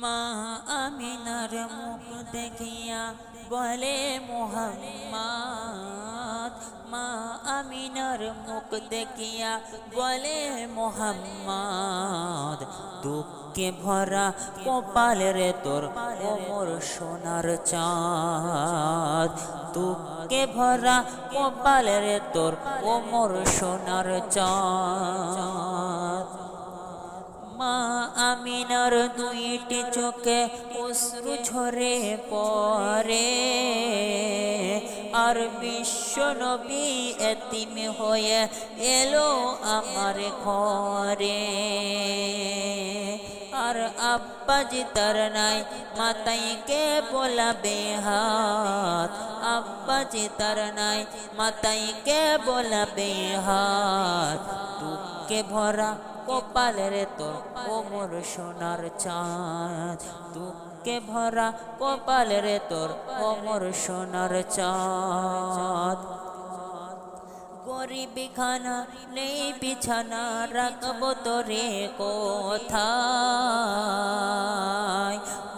মা আমিনার মুখ দেখিয়া বলে মোহাম্মদ, মা আমিনার মুখ দেখিয়া বলে মোহাম্মদ, দুঃখে ভরা কপাল রে তোর ও মোর সোনার চাঁদ, দুঃখে ভরা কপাল রে তোর ও মোর সোনার চাঁদ। মা আমিনার দুইটি চোখে অশ্রু ঝরে পড়ে, আর বিশ্ব নবী এতিম হয়ে এলো আমার ঘরে। আর আব্বাজি তার নাই মাতাই কে বোলাবে হাত, আব্বাজি তার নাই মাতাই কে বোলাবে হাত, দুঃখে ভরা কপাল রে তোর ও মোর সোনার চাঁদ, দুঃখে ভরা কপাল রে তোর ও মোর সোনার চাঁদ। গরিবি খানা নেই বিছানা রাখবো তোরে কোথায়,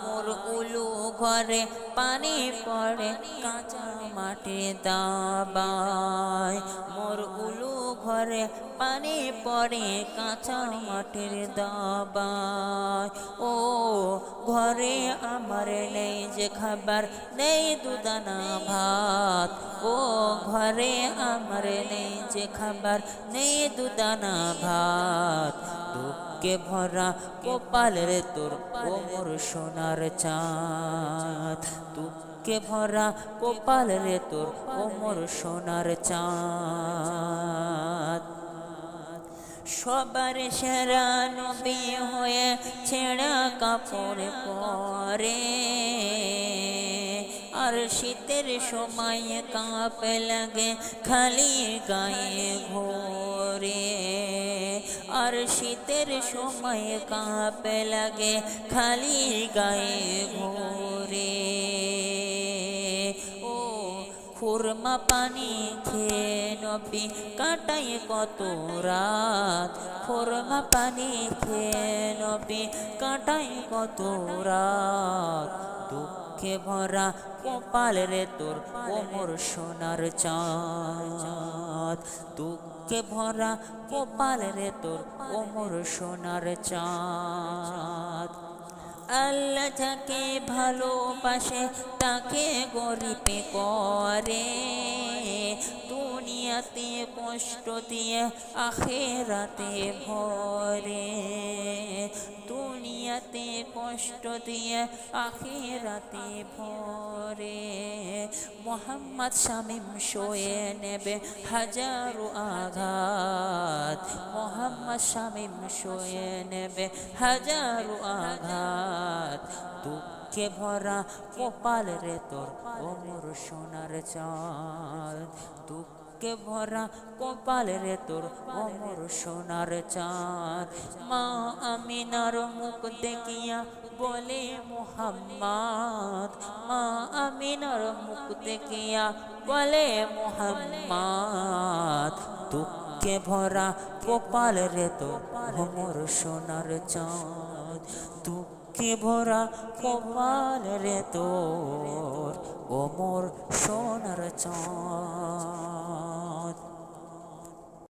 মোর উলু ঘরে পানি পড়ে কাঁচা মাটি দাবায়, মোর উলু ঘরে পানি পড়ে কাঁচা মাটির দাবায়। ও ঘরে আমার নেই যে খাবার নেই দুদানা ভাত, ও ঘরে আমার নেই যে খাবার নেই দুদানা ভাত, দুঃখে ভরা কপাল রে তোর ও মোর সোনার চাঁদ, দুঃখে ভরা কপাল রে তোর ও মোর সোনার চাঁদ। সবার সেরা নবী হয়ে ছেঁড়া কাপড় পরে, আর শীতের সময় কাঁপে লাগে খালি গায়ে ঘোরে, আর শীতের সময় কাঁপে লাগে খালি গায়ে ঘোরে। ও খুরমা পানি খেয়ে নবী কাটাই কত রাত, খুরমা পানি খেয়ে নবী কাটাই কত রাত, দুঃখে ভরা কপাল রে তোর ও মোর সোনার চাঁদ, দুঃখে ভরা কপাল রে তোর ও মোর সোনার চাঁদ। আল্লাহ যাকে ভালোবাসে তাকে গরিব করে, দুনিয়াতে কষ্ট দিয়ে আখিরাতে ভরে, দুনিয়াতে কষ্ট দিয়ে আখিরাতে ভরে। মোহাম্মদ শামীম সয়ে নেবে হাজারো আঘাত, মোহাম্মদ শামীম সয়ে নেবে হাজারো আঘাত, দুঃখে ভরা কপাল রে তোর ও মোর সোনার চাঁদ, দুঃখে ভরা কপাল রে তোর ও মোর সোনার চাঁদ। মা আমিনার মুখ দেখিয়া বলে মোহাম্মদ, মা আমিনার মুখ দেখিয়া বলে মোহাম্মদ, দুঃখে ভরা কপাল রে তোর ও মোর সোনার চাঁদ, দুঃখে ভরা কপাল রে তোর ও মোর সোনার চাঁদ।